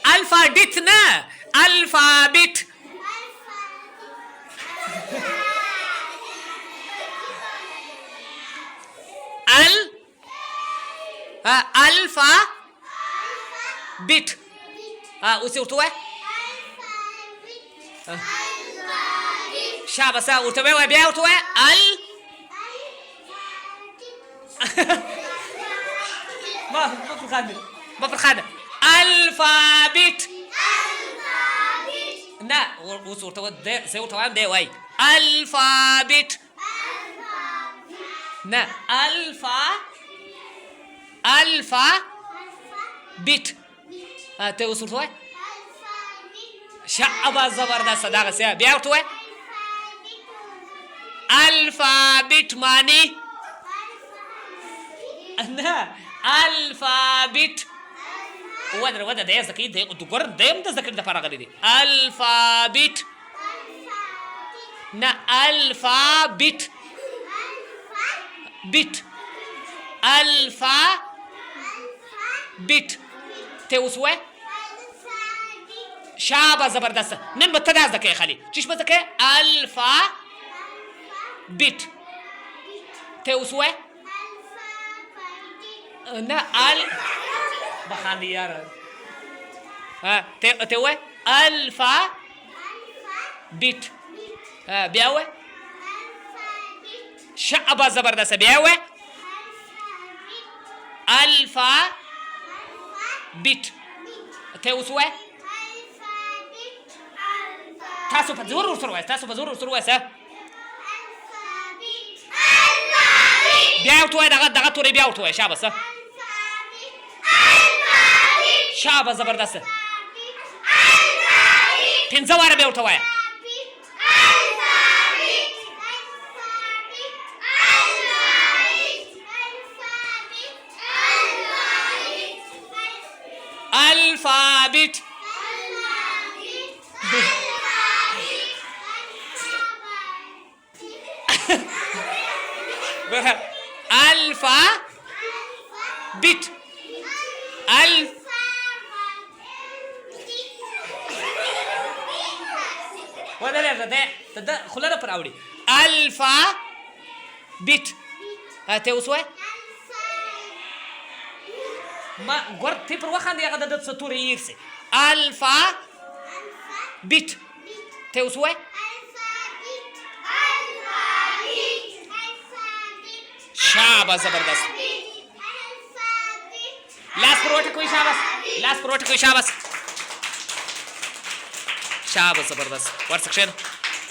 الفابت نه الفابت. الفا بيت. اوسي ورتوه شابه ورتوه بیا ورتوه ما فرخانه الفابت. نا اوس ورتوه ده زي ورتوه ده واي الفابت. نا الفا بيت. ته اوس ورتوه شابه زبردست دغه سه بیا ورتوه الفابت معنی نه الفابت ودا ده زکی ده دګور دیم د زکر د فرغ دي الفابت نه الفابت بيت الفا بيت ته اوسوه شابه زبردست نن به تداز دکې خالي چش به دکې الفا بيت ته اوسوه نه بخاندي یار ته وې الفا بيت بیا وې شابه زبردست بیا وې الفا بيت ته اوسوه تاسو په زور سره وایسه بیا ورته دغه تورې بیا ورته شابه سه شابه زبردست پنځه واره بیا ورته وایه الفابت الفا بيت ودا له ده خلنا پر اوړي الفا بيت ته اوسوه ما ګور ته پر وخاندې هغه د ستوري یرسي الفا بيت ته اوسوه شابه زبردست لاس پروټ کوئی شابه شابه زبردست ورسک شین